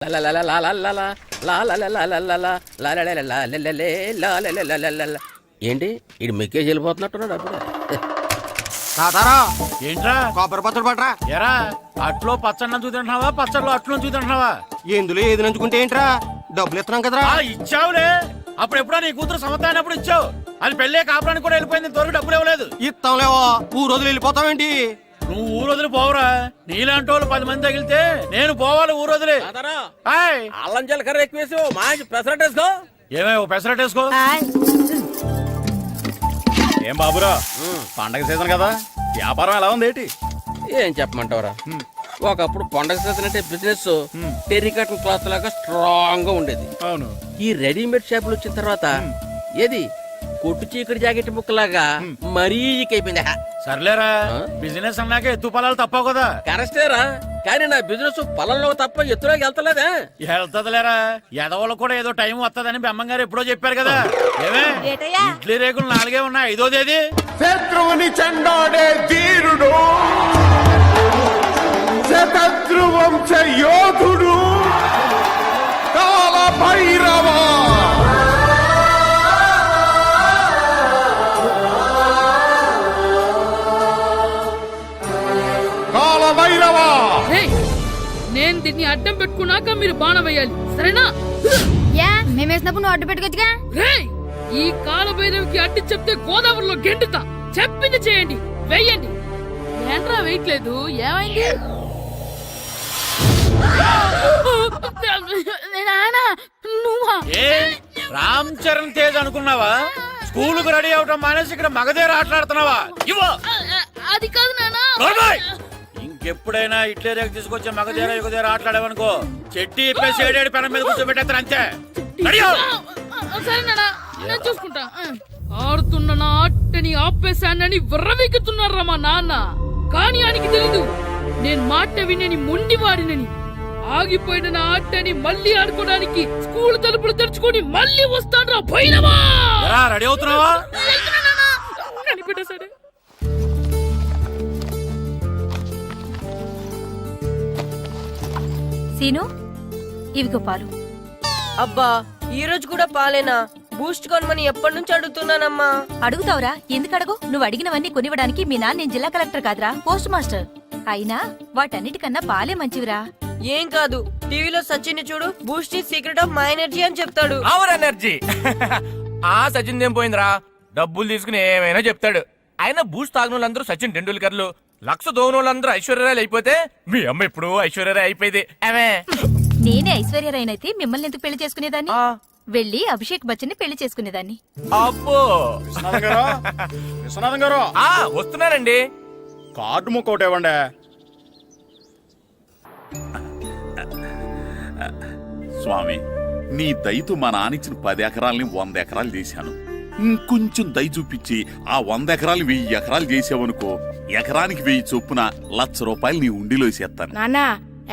ఏంటి ఇది మెక్కేజ్ వెళ్ళిపోతున్నట్టున్నాడు అప్పుడు. ఏంట్రా కొబ్బరి పచ్చడి పట్రా. ఎరా అట్లో పచ్చడి చూతింటున్నావా పచ్చడిలో అట్లు చూతింటున్నావా? ఎందులో ఏది నంచుకుంటే ఏంట్రా, డబ్బులు ఇస్తున్నాం కదరా. ఇచ్చావులే, అప్పుడు ఎప్పుడో నీ కూతురు సమత అయినప్పుడు ఇచ్చావు. అది పెళ్ళే కాపురానికి కూడా వెళ్ళిపోయింది, ఇంతవరకు డబ్బులు ఇవ్వలేదు. ఇస్తాంలేవో, ఊరు వదిలి వెళ్ళిపోతావేంటి? నువ్వు ఊరు వదిలి పోవురా, నీలాంటి వాళ్ళు 10 మంది తగిలితే నేను పోవాలి ఊరు వదిలి. అల్లం జీలకర్ర ఎక్కువ వేసి మంచి పెసరట్ వేసుకో. ఏమేమో పెసరట్ వేసుకో. ఏం బాబురా, పండగ సీజన్ కదా, వ్యాపారం ఎలా ఉంది ఏంటి? ఏం చెప్పమంటావురా, ఒకప్పుడు పండగ సీజన్ అంటే బిజినెస్ టెరికాటన్ క్లాత్ లాగా స్ట్రాంగ్ గా ఉండేది. అవును, ఈ రెడీమేడ్ షాపులు వచ్చిన తర్వాత ఏది కొట్టు చీకటి జాకెట్ ముక్కలాగా మరీ అయిపోయింది. సర్లేరా, బిజినెస్ అన్నాక ఎత్తు పొలాలు తప్పవు కదా. కరెక్టేరా, కానీ నా బిజినెస్ పొలంలో తప్ప ఎత్తులోకి వెళ్తలేదా? వెళ్తదిలేరా, ఎదవలు కూడా ఏదో టైం వస్తుందని బెమ్మంగారు ఎప్పుడో చెప్పారు కదా. ఏమే ఇడ్లీ రేకులు 4 ఉన్నాయి, 5వ తేదీ. శత్రువుని చెండాడే ధీరుడు, శతద్రు వంశ యోధుడు కాల భైరవ. నేను దీన్ని అడ్డం పెట్టుకున్నాక మీరు బాణం వేయాలి, సరేనా? మేమేసినప్పుడు నువ్వు అడ్డు పెట్టుకోవచ్చుగా. ఈ కాలభైరవికి అడ్డు చెప్తే గోదావరిలో గెంటుతా. చెప్పింది చేయండి, వెయ్యండి. ఏంట్రా వేయట్లేదు, ఏమైంది? రామ్ చరణ్ తేజ్ అనుకున్నావా? స్కూలుకు రెడీ అవటం మానేసి ఇక్కడ మగధేర ఆటలాడుతున్నావా? అది కాదు నానా. ఇంకెప్పుడైనా ఇట్లే రేపు తీసుకొచ్చే మగధేర యుగధేర ఆటలాడేవనుకో, చెట్టి ఇప్పేసి 7 పెనం మీద కూర్చోబెట్టేస్తారు అంతే. సరే నానా, నేను చూసుకుంటా. ఆడుతున్న నా ఆటని ఆపేశానని విర్రవీగుతున్నారా మా నాన్న. కానీ ఆయనకి తెలీదు నేను మాట వినని మొండివాడినని. ఆగిపోయిన నా ఆటని మళ్ళీ ఆడుకోవడానికి స్కూల్ తలుపులు తెరుచుకొని మళ్ళీ వస్తాను రా భైరవా. రెడీ అవుతున్నావా? కనిపెట్టేశాడు. సీను, ఇవిగో పాలు. అబ్బా, ఈ రోజు కూడా పాలేనా? బూస్ట్ కొనమని ఎప్పటి నుంచి అడుగుతున్నానమ్మా. అడుగుతావురా, ఎందుకు అడగు? నువ్వు అడిగినవన్నీ కొనివ్వడానికి మీ నాన్న నేను జిల్లా కలెక్టర్ కాదురా, పోస్ట్ మాస్టర్. అయినా వాటన్నిటికన్నా పాలే మంచివిరా. ఏం కాదు, టీవీలో సచిన్ చూడు, Boost is secret of my energy అని చెప్తాడు. Our energy. ఆ సచిన్ ఏం పోయిందిరా, డబ్బులు తీసుకుని ఏమైనా చెప్తాడు. ఆయన బూస్ట్ తాగినోళ్ళందరూ సచిన్ టెండూల్కర్లు, లక్ష దోనోళ్ళందరూ ఐశ్వర్యరాయలు అయిపోతే మీ అమ్మ ఇప్పుడు ఐశ్వర్యరాయ్ అయిపోయింది. నేనే ఐశ్వర్యరాయనైతే మిమ్మల్ని ఎందుకు పెళ్లి చేసుకునేదాన్ని? వెళ్ళి అభిషేక్ బచ్చన్ ని పెళ్లి చేసుకునేదాన్ని. అబ్బో, విశ్వనాథం గారు వస్తున్నారండి. కార్డు ముక్కోటి ఇవ్వండి. స్వామి, నీ దయతో మా నానిచ్చిన 10 ఎకరాలని 100 ఎకరాలు చేశాను. ఇంకొంచెం దయ చూపించి ఆ 100 ఎకరాలు 1000 ఎకరాలు చేసావనుకో, ఎకరానికి 1000 చొప్పున ₹1,00,000 నీ ఉండిలో వేసేస్తాను. నాన్న,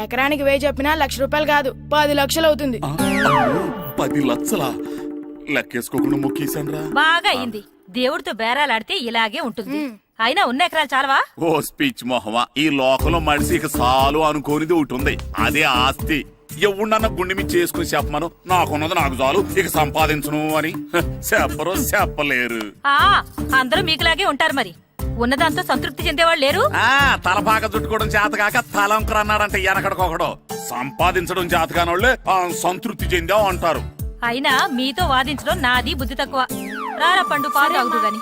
ఎకరానికి 1000 చెప్పినా ₹1,00,000 కాదు, 10 లక్షలు అవుతుంది. 10 లక్షలా? లెక్కేసుకోకుండా మొక్కేశాను రా. బాగా అయింది. దేవుడితో బేరాలాడితే ఇలాగే ఉంటుంది. అయినా ఉన్న ఎకరాలు చాలవా? ఓ స్పీచ్ మొహమా, ఈ లోకంలో మనిషి ఇక చాలు అనుకోనిది ఒకటి ఉంది, అదే ఆస్తి. ఎవడన్నా గుండె మీద చేసుకుని చెప్పమను, నాకున్నది నాకు చాలు, ఇక సంపాదించను అని చెప్పరు, చెప్పలేరు. అందరూ మీకులాగే ఉంటారు మరి. ఉన్నదాంతో సంతృప్తి చెందేవాళ్ళు లేరు. తలపాక చుట్టుకోవడం చేతకాక తలంకర అన్నాడంటే వెనకడికొకడు. సంపాదించడం చేతకానోళ్ళే సంతృప్తి చెందావు అంటారు. అయినా మీతో వాదించడం నాది బుద్ధి తక్కువ. రారా పండు, పాలు తాగుదు గాని.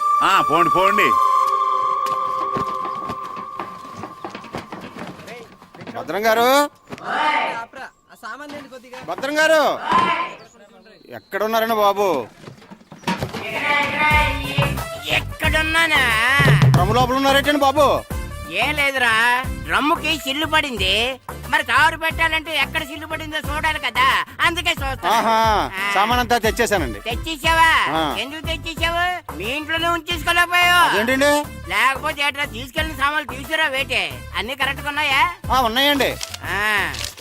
పోండి పోండి. భద్రం గారు, భద్రం గారు ఎక్కడున్నారండి బాబు? ఎక్కడున్నానా? డ్రమ్ లోపల ఉన్నారేటండి బాబు? ఏం లేదురా, డ్రమ్ముకి సిల్లు పడింది. మరి కారు పెట్టాలంటే ఎక్కడ సిల్లు పడిందో చూడాలి కదా, అందుకే సామాన్ అంతా తెచ్చేసానండి. తెచ్చేసావా? ఎందుకు తెచ్చేసావు? మీ ఇంట్లోనే ఉంచేసుకోలేకపోయావు ఏంటండి? లేకపోతే ఎట్లా తీసుకెళ్లిన సామాన్లు తీసుకురా వేటే. అన్ని కరెక్ట్ గా ఉన్నాయా? ఉన్నాయండి.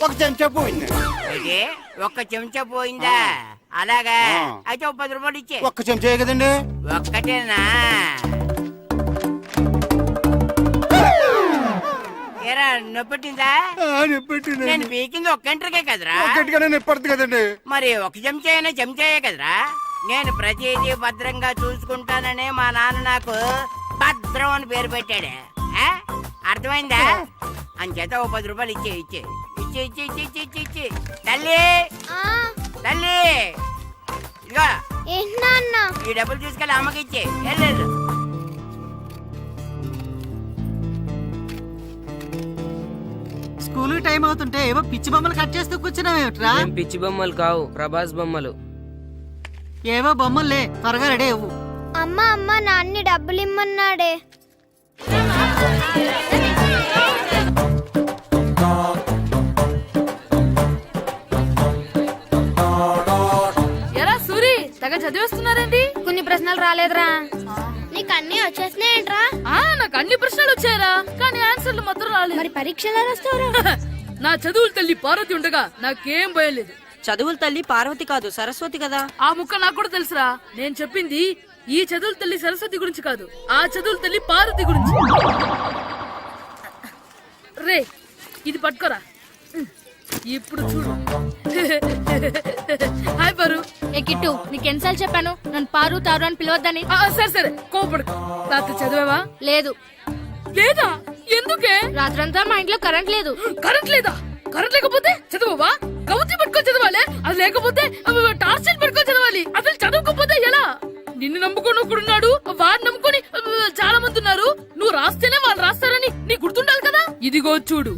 ఒక చెంచా పోయింది. అయితే ఒక్క చెంచా పోయిందా? అలాగా, అయితే ఒక 10 రూపాయలు ఇచ్చే. ఒక్క చెంచా కదండి? ఒక్కటేనా? ఏరా నొప్పెట్టిందా నేను పీకింది ఒక్క గంటకే కదరా గట్టిగానే నొప్పడుతుంది కదండి. మరి ఒక చెంచా అయినా చెంచాయే కదరా నేను ప్రతిదీ భద్రంగా చూసుకుంటాననే మా నాన్న నాకు భద్రం అని పేరు పెట్టాడు ఆ? అర్థమైందా అంచేత ఓ 10 రూపాయలు ఇచ్చే తల్లి తల్లి ఇదిగో ఈ డబ్బులు తీసుకెళ్ళి అమ్మకి ఇచ్చే వెళ్ళు. స్కూల్ టైం అవుతుంటే ఏవో పిచ్చి బొమ్మలు కట్ చేస్తూ కూర్చున్నావేమిట్రా? పిచ్చి బొమ్మలు కావు, ప్రభాస్ బొమ్మలు. ఏవో బొమ్మలే, త్వరగా రెడీ అవ్వు. అమ్మ నాన్ని డబ్బులు ఇమ్మన్నాడే. ఎరా సూరి తెగ చదివేస్తున్నారండి. కొన్ని ప్రశ్నలు రాలేదురా. నీకు అన్ని వచ్చేసినాయంట్రా? నాకు అన్ని ప్రశ్నలు వచ్చాయరా, కానీ ఆన్సర్లు మాత్రం రాలేదు. మరి పరీక్షలు రాస్తావురా? నా చదువుల తల్లి పార్వతి ఉండగా నాకేం భయలేదు. చదువుల తల్లి పార్వతి కాదు, సరస్వతి కదా. ఆ ముక్క నాకు కూడా తెలుసురా. నేను చెప్పింది ఈ చదువుల తల్లి సరస్వతి గురించి కాదు, ఆ చదువుల తల్లి పార్వతి గురించి. రే ఇది పట్టుకోరా, ఇప్పుడు చూడు. హాయ్ పారు. ఏ కిట్టు, నీకెన్నిసార్లు చెప్పాను నన్ను పారు తారు అని పిలవద్దని? సరే కోపడుకో. రాత్రి చదివావా? లేదు. లేదా? ఎందుకే? రాత్రంతా మా ఇంట్లో కరెంట్ లేదు. కరెంట్ లేదా? కరెంట్ లేకపోతే చదవవా? కవచి పట్టుకొని చదవాలి. అది లేకపోతే టార్చ్ లైట్ పట్టుకొని చదవాలి. అసలు చదవకపోతే ఎలా? నిన్ను నమ్ముకొని ఒకడున్నాడు, వాడిని నమ్ముకొని చాలా మంది ఉన్నారు. నువ్వు రాస్తేనే వాళ్ళు రాస్తారని నీకు గుర్తుండాలి కదా. ఇదిగో చూడు,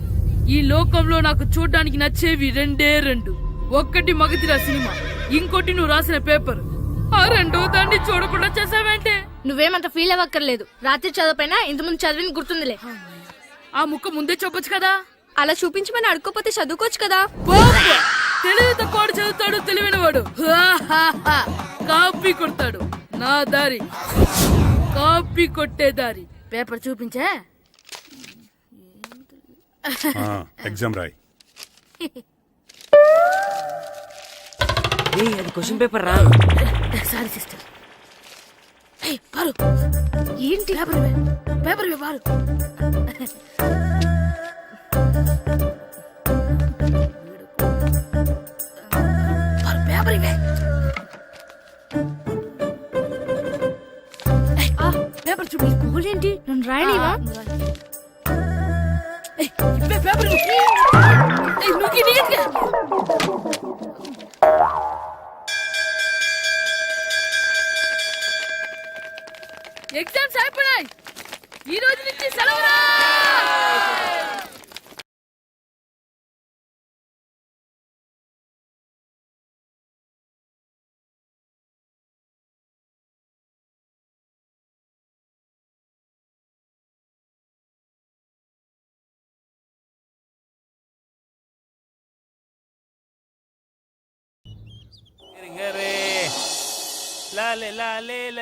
ఈ లోకంలో నాకు చూడడానికి నచ్చేవి రెండే రెండు. ఒక్కటి మగధిరా సినిమా, ఇంకోటి నువ్వు రాసిన పేపర్. ఆ రెండో దాన్ని చూడకుండా చేసావేంటే? నువ్వేమంత ఫీల్ అవ్వక్కర్లేదు. రాత్రి చదవపోయినా ఇంతకుముందు చదివిన గుర్తుందిలే. ఆ ముక్క ముందే చెప్పొచ్చు కదా. అలా చూపించమని అడుక్కోపోతే చదువుకోవచ్చు కదా. తెలివి తక్కువ చదువుతాడు, తెలివైన వాడు కాపీ కొడతాడు. నా దారి కాపీ కొట్టే దారి. పేపర్ చూపించే. ఎగ్జామ్ రాయ్. అది క్వశ్చన్ పేపర్ రా. Sorry sister. పారు ఏంటి? పేపర్ పారు. పేపర్ ఇవే. పేపర్ చూపి. గోల్ ఏంటి? నన్ను రాయనివా? పేపర్ ఎగ్జామ్స్ అయిపోయినాయి. ఈ రోజు నుంచి సెలవురా.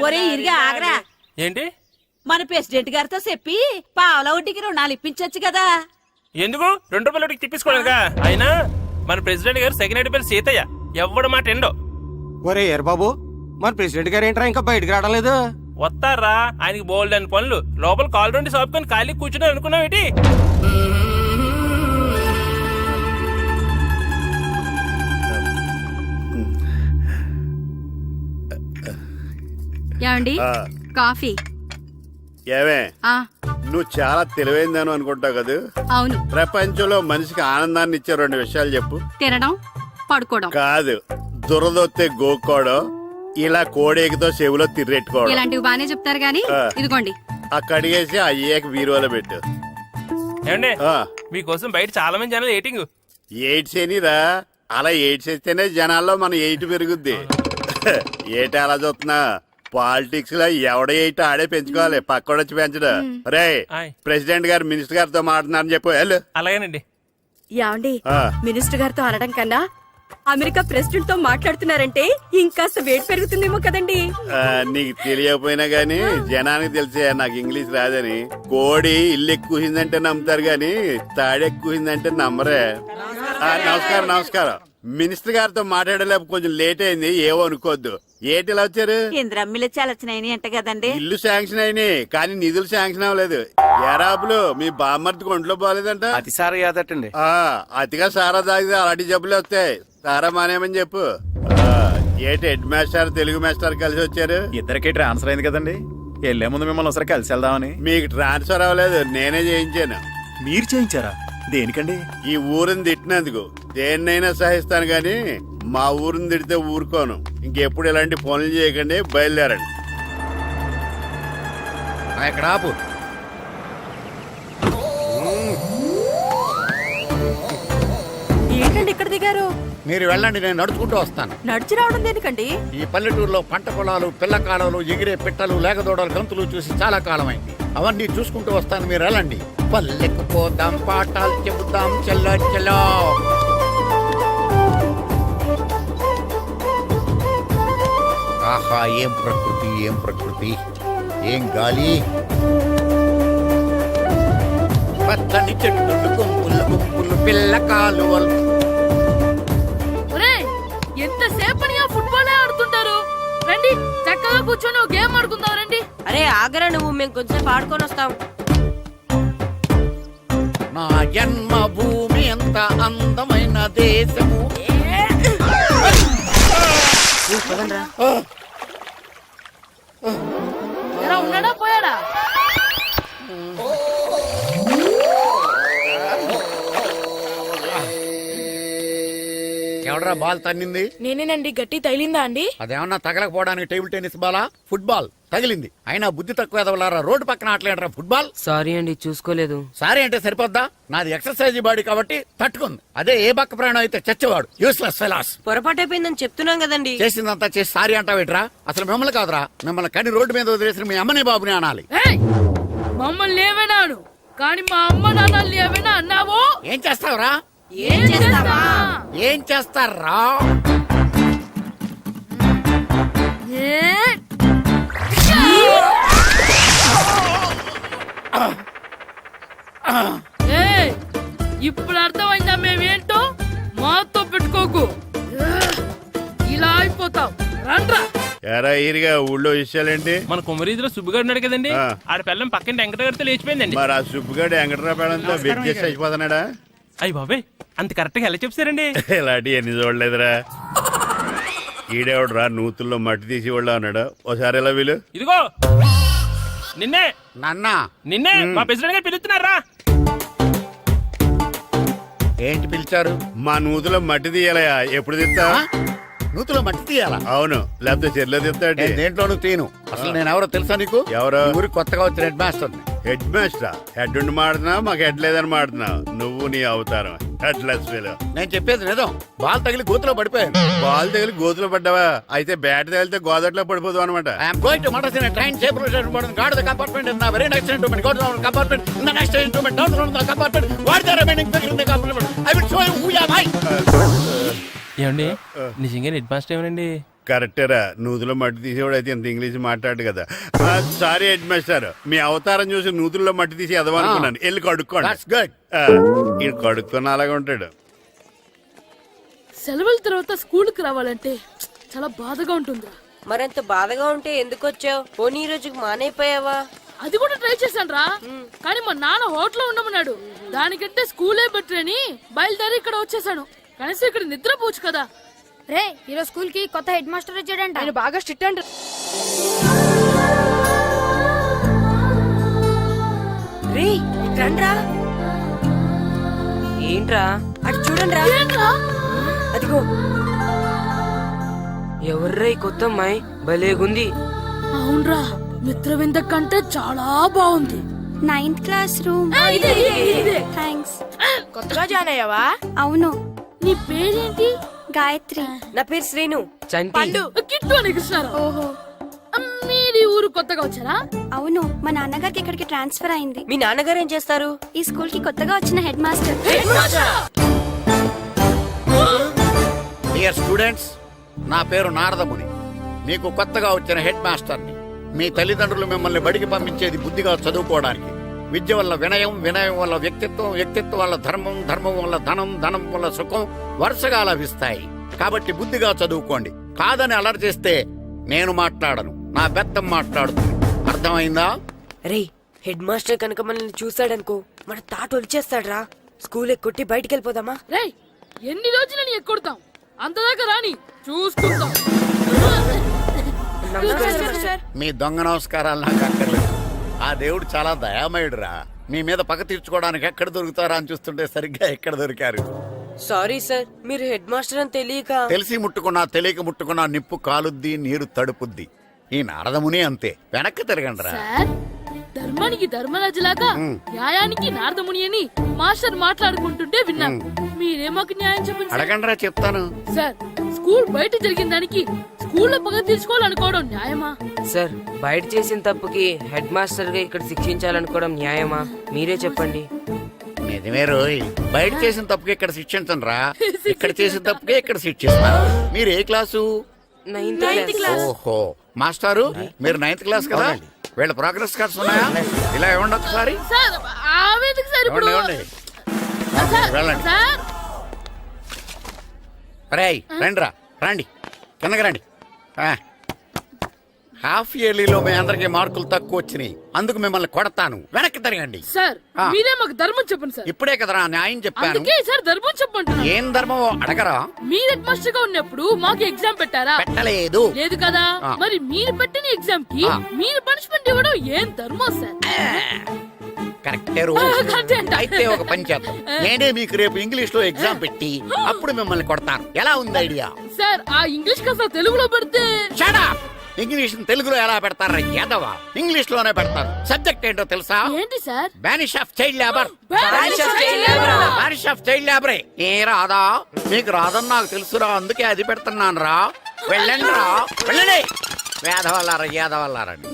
ఒరే ఇరిగా ఆగరా. ఏంటి? మన ప్రెసిడెంట్ గారితో చెప్పి పావుల వడ్డీకి రుణాలు ఇప్పించొచ్చు కదా. ఎందుకు? 2 రూపాయల వడ్డీకి తిప్పించుకోలేదుగా. అయినా మన ప్రెసిడెంట్ గారు సెకండ్ పేరు సీతయ్య, ఎవ్వడు మాట ఎండో. ఒరే ఎర్ బాబు, మన ప్రెసిడెంట్ గారు ఏంట్రా ఇంకా బయటకు రావడలేదు? వస్తారా? ఆయనకి బోల్డ్ అని పనులు. లోపల కాల్ రెండు సాపుకొని ఖాళీ కూర్చుని అనుకున్నావు ఏంటి? ఏమండి కాఫీ? ఏమే నువ్వు చాలా తెలివైందని అనుకుంటావు కదా. అవును. ప్రపంచంలో మనిషికి ఆనందాన్ని ఇచ్చే 2 విషయాలు చెప్పు. తినడం, పడుకోవడం. కాదు, దురదొత్తే గోక్కోవడం, ఇలా కోడేకితో చెవులో తిర్రెట్టుకోవడం. ఇలాంటివి బానే చెప్తారు గానీ ఇదిగోండి. అక్కడిగేసి అయ్యాక బీరువాలో పెట్టు. ఏమండి, మీకోసం బయట చాలా మంది జనాలు ఎయిటింగ్. ఎయిడ్స్ ఏనిరా? అలా ఎయిడ్స్ వేస్తేనే జనాల్లో మన ఎయిట్ పెరుగుద్ది. ఏటి అలా చూస్తున్నా? పాలిటిక్స్ లో ఎవడ ఎయిట్ ఆడే పెంచుకోవాలి, పక్కడొచ్చి పెంచడం. రే ప్రెసిడెంట్ గారు మినిస్టర్ గారితో మాట్లాడుతున్నారని చెప్పు. వెళ్ళు. అలాగేనండి. యాండి మినిస్టర్ గారితో అనడం కన్నా అమెరికా ప్రెసిడెంట్ తో మాట్లాడుతున్నారంటే ఇంకాస్త వేడి పెరుగుతుందేమో కదండి. నీకు తెలియకపోయినా గానీ జనానికి తెలిసే నాకు ఇంగ్లీష్ రాదని. కోడి ఇల్లు ఎక్కువసిందంటే నమ్ముతారు గాని తాడెక్కువసిందంటే నమ్మరే. నమస్కారం. నమస్కారం. మినిస్టర్ గారితో మాట్లాడలేక కొంచెం లేట్ అయింది, ఏమో అనుకోవద్దు. ఏంటి ఇలా వచ్చారు? ఇంద్రమ్మిలు చాలచ్చినాయని అంట కదండి. ఇల్లు శాంక్షన్ అయినాయి కానీ నిధులు శాంక్షన్ అవ్వలేదు. ఎరాబులు మీ బామ్మర్తికి ఒంట్లో పోలేదంట. అతిసారి యాదటండి. అతిగా సారా తాగితే అలాంటి జబ్బులు వస్తాయి. సారా మానేమని చెప్పు. ఏంటి హెడ్ మాస్టర్ తెలుగు మాస్టర్ కలిసి వచ్చారు? ఇద్దరికి ట్రాన్స్ఫర్ అయింది కదండి, వెళ్లే ముందు మిమ్మల్ని ఒకసారి కలిసి వెళ్దామని. మీకు ట్రాన్స్ఫర్ అవ్వలేదు, నేనే చేయించాను. మీరు చేయించారా? దేనికండి? ఈ ఊరిని తిట్టినందుకు. దేన్నైనా సహిస్తాను గాని మా ఊరిని తిడితే ఊరుకోను. ఇంకెప్పుడు ఇలాంటి పనులు చేయకండి, బయలుదేరండి. ఎక్కడ ఆపు. ఏంటండి ఇక్కడ దిగారు? మీరు వెళ్ళండి, నేను నడుచుకుంటూ వస్తాను. నడిచి రావడం దేనికండి? ఈ పల్లెటూరులో పంట పొలాలు, పిల్ల కాలువలు, ఎగిరే పిట్టలు, లేకదోడలు, గంతులు చూసి చాలా కాలమైంది. అవన్నీ చూసుకుంటూ వస్తాను, మీరు వెళ్ళండి. పల్లెకు పోదాం, పాఠాలు చెబుతాం, చెల్లో చెల్లో. ఆహా, ఏం ప్రకృతి, ఏం ప్రకృతి, ఏం గాలి. పచ్చని చెట్టులు, గుంపులు గుంపులు, పిల్ల కాలువలు. ఎంతసేపని ఆ ఫుట్బాల్ ఆడుతుంటారు? రండి చక్కగా కూర్చొని ఒక గేమ్ ఆడుకుందాం రండి. అరే ఆగరా నువ్వు, మేము కొంచెం ఆడుకొని వస్తాం. నా జన్మ భూమి ఎంత అందమైన దేశము. ఎలా ఉన్నాడా పోయాడా? ఎవడరా బాల్ తన్నింది? నేనేనండి. గట్టి తగిలిందా అండి? అదేమన్నా తగలకపోవడానికి టేబుల్ టెన్నిస్ బాలా, ఫుట్బాల్ తగిలింది. అయినా బుద్ధి తక్కువ ఎదవలారా, రోడ్డు పక్కన ఆటలేడరా ఫుట్బాల్. సారీ అండి, చూసుకోలేదు. సారీ అంటే సరిపోద్దా? నాది ఎక్సర్సైజ్ బాడీ కాబట్టి తట్టుకుంది. అదే ఏ బక్క ప్రాణం అయితే చచ్చేవాడు. Useless fellas. పొరపాటు అయిపోయిందని చెప్తున్నాం కదండి. చేసిందంతా చేసి సారీ అంటావేట్రా? అసలు మిమ్మల్ని కాదురా, మిమ్మల్ని కని రోడ్డు మీద వదిలేసిన మీ అమ్మని బాబుని అనాలి. ఏయ్! మమ్మల్ని ఏమైనాను కానీ మా అమ్మ నాన్నల్ని ఏమైనా అన్నావో? ఏం చేస్తావురా? ఏం చేస్తావా? ఏం చేస్తారా? ఇప్పుడు అర్థమైందా మేమేంటో? మాతో పెట్టుకోకు, ఇలా అయిపోతావు. రండ్రా. ఎరా ఈరిగా ఊళ్ళో విషయాలేంటి? మన కుమరీధిలో సుబ్బుగాడు ఉన్నాడు కదండి, ఆడ పిల్లం పక్కన వెంకటగారితో లేచిపోయిందండి. మరి ఆ సుబ్బుగాడు వెంకటరాపేడంతో వెజ్జెస్ అయిపోతున్నాడా? అయ్యి బాబాయ్, అంత కరెక్ట్ గా ఎలా చెప్తారండి? ఇలాంటి ఎన్ని చూడలేదురా. ఈడేవడరా నూతుల్లో మట్టి తీసి వాళ్ళు అన్నాడు. ఓసారి ఎలా వీలు? ఇదిగో నిన్నే నాన్న, నిన్నే మా ప్రెసిడెంట్ గారు పిలుస్తున్నారా? ఏంటి పిలిచారు? మా నూతులో మట్టి తీయాలయా. ఎప్పుడు తీస్తా? నూతులో మట్టి తీయాలా? అవును, లేకపోతే చెర్లో తీస్తాడు. దేంట్లోనూ తీను. అసలు నేను ఎవరో తెలుసా నీకు? ఎవరో? ఊరి కొత్తగా వచ్చిన head master. Head master? Head ఉండి మాడుతున్నావు, మాకు హెడ్ లేదని మాడుతున్నావు. నువ్వు నీ అవతారం హెడ్ లెస్ ఫెలో. నేను చెప్పేది నిజం. బాల్ తగిలి గోతులో పడిపోయాను. బాల్ తగిలి గోతులో పడ్డావా? అయితే బ్యాట్ తగిలితే గోదట్లో పడిపోదు అనమాట. ఐఎమ్ గోయింగ్ టు మడసిన ట్రైన్ చేపర్ guard the compartment in the very next instrument. Go down compartment in the next instrument. Down from the compartment. What the remaining figure in the compartment? I will show you who you are. ఏమండి నిజంగా head master ఏమనండి? కరెక్టరా, నూతులో మట్టి తీసేవాడు అయితే ఇంత English మాట్లాడు కదా. Sorry head master, మీ అవతారం చూసి నూతుల్లో మట్టి తీసి ఎదవనుకున్నాను. వెళ్ళి కడుక్కోండి. ఈడు కడుక్కున్న అలాగే ఉంటాడు. సెలవుల తర్వాత స్కూల్ కి రావాలంటే చాలా బాధగా ఉంటుందిరా. మరింత బాధగా ఉంటే ఎందుకు వచ్చావు? పోనీ ఈ రోజుకి మానైపోయావా? అది కూడా ట్రై చేశాను రా, కానీ మా నాన్న హోటల్లో ఉండమన్నాడు. దానికంటే స్కూలే బెటర్ అని బయలుదేరి ఇక్కడ వచ్చేసాను. కనీసం ఇక్కడ నిద్రపోవచ్చు కదా. రే, ఈరోజు స్కూల్ కి కొత్త హెడ్ మాస్టర్ వచ్చాడంట. ఆయన బాగా స్ట్రిక్ట్ అంట. రే రండ్రా. ఏంట్రా? అటు చూడండి రా. అదిగో ఎవర్రా ఈ కొత్త అమ్మాయి? భలేగుంది. అవునరా, మిత్రవింద కంటే చాలా బాగుంది. 9th class room. థ్యాంక్స్. కొత్తగా జాయిన్ అయ్యావా? అవును. నీ పేరేంటి? గాయత్రి. నా పేరు శ్రీను. చంటి. పండు. కిట్టు అని కృష్ణారావు. ఓహో, మీది ఊరు కొత్తగా వచ్చారా? అవును, మా నాన్నగారికి ఇక్కడికి ట్రాన్స్ఫర్ అయింది. మీ నాన్నగారు ఏం చేస్తారు? ఈ స్కూల్ కి కొత్తగా వచ్చిన హెడ్ మాస్టర్. డియర్ స్టూడెంట్స్, నా పేరు నారదముని. మీకు కొత్తగా వచ్చిన హెడ్ మాస్టర్ని. మీ తల్లిదండ్రులు మిమ్మల్ని బడికి పంపించేది బుద్ధిగా చదువుకోవడానికి. విద్య వల్ల వినయం, వినయం వల్ల వ్యక్తిత్వం, వ్యక్తిత్వం వల్ల ధర్మం, ధర్మం వల్ల ధనం, ధనం వల్ల సుఖం వరుసగా లభిస్తాయి. కాబట్టి బుద్ధిగా చదువుకోండి. కాదని అలర్ చేస్తే నేను మాట్లాడను, నా బెత్తం మాట్లాడుతుంది. అర్థమైందా? రే హెడ్ మాస్టర్ కనుక మనల్ని చూసాడనుకో మన తాట వచ్చేస్తాడ్రా. స్కూల్ ఎక్కొట్టి బయటికి వెళ్ళిపోదామా? రేయ్ ఎన్ని రోజులని ఎక్కొడతాం, అంతదాకా రాని చూసుకుంటాం. మీ దొంగ నమస్కారాలు నాకు అక్కర్లేదు. ఆ దేవుడు చాలా దయామయుడురా. మీ మీద పగ తీర్చుకోవడానికి ఎక్కడ దొరుకుతారా అని చూస్తుంటే సరిగ్గా ఎక్కడ దొరికారు. సారీ సార్, మీరు హెడ్ మాస్టర్ అని తెలియక. తెలిసి ముట్టుకున్నా తెలియక ముట్టుకున్నా నిప్పు కాలుద్ది, నీరు తడుపుద్ది. ఈ నారదముని అంతే. వెనక్కి తిరగండి రా. సార్ ధర్మానికి ధర్మరాజులాగా న్యాయానికి నారదముని అని మాస్టర్ మాట్లాడుకుంటుంటే విన్నాం. మీరే మాకు న్యాయం చెప్పండి సార్. అడగండి రా, చెప్తాను. సార్ స్కూల్ బయట జరిగిన దానికి స్కూల్లో పగ తీర్చుకోవాలనుకోవడం న్యాయమా? సార్ బయట చేసిన తప్పుకి హెడ్ మాస్టర్ గా ఇక్కడ శిక్షించాలనుకోవడం న్యాయమా? మీరే చెప్పండి. నిజమే రోయ్, బయట చేసిన తప్పుకి ఇక్కడ శిక్షించండి రా. ఇక్కడ చేసిన తప్పుకే ఇక్కడ శిక్షిస్తాను. మీరు ఏ క్లాసు? 9th class. ఓహో, మాస్టారు మీరు 9th క్లాస్ కదా? వీళ్ళ ప్రోగ్రెస్ కార్డ్స్ ఉన్నాయా? ఇలా ఇవ్వండి ఒకసారి. సార్ ఆవేదకు సార్ ఇప్పుడు ఇవ్వండి. వెళ్ళండి. సార్ రేయ్ రండి రా, రండి కిందకి రండి. హాఫ్ ఇయర్లీలో మీ అందరికి మార్కులు తక్కువ వచ్చినాయి, అందుకు మిమ్మల్ని కొడతాను. వెనక్కి తిరగండి. సార్ మీరే మాకు ధర్మం చెప్పండి సార్. ఇప్పుడే కదరా న్యాయం చెప్పాను. అందుకే సార్ ధర్మం చెప్పండి. ఏం ధర్మం అడగరా? మీరు హెడ్ మాస్టర్ గా ఉన్నప్పుడు మాకు ఎగ్జామ్ పెట్టారా? పెట్టలేదు. లేదు కదా. మరి మీరు పెట్టిన ఎగ్జామ్ కి మీరు పనిష్మెంట్ ఇవ్వడం ఏం ధర్మం సార్? కరెక్టే రోజు. అయితే ఒక పని చేద్దాం, నేనే మీకు రేపు ఇంగ్లీష్ లో ఎగ్జామ్ పెట్టి అప్పుడు మిమ్మల్ని కొడతాను. ఎలా ఉంది ఐడియా? సార్ ఆ ఇంగ్లీష్ కాస్త తెలుగులో పెడితే. Shut up! ఇంగ్లీష్ తెలుగులో ఎలా పెడతారా యాదవా? ఇంగ్లీష్ లోనే పెడతారు. సబ్జెక్ట్ ఏంటో తెలుసా? ఏంటి sir? Banish of child labour. Banish of child labor. Banish of child లేబరే. ఏ రాదా? మీకు రాదని నాకు తెలుసురా, అందుకే అది పెడుతున్నాను రా. వెళ్ళండి రా, వెళ్ళండి. వేదవల్లారా, యాదవల్లారని.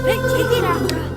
రేయ్, చెయ్యి.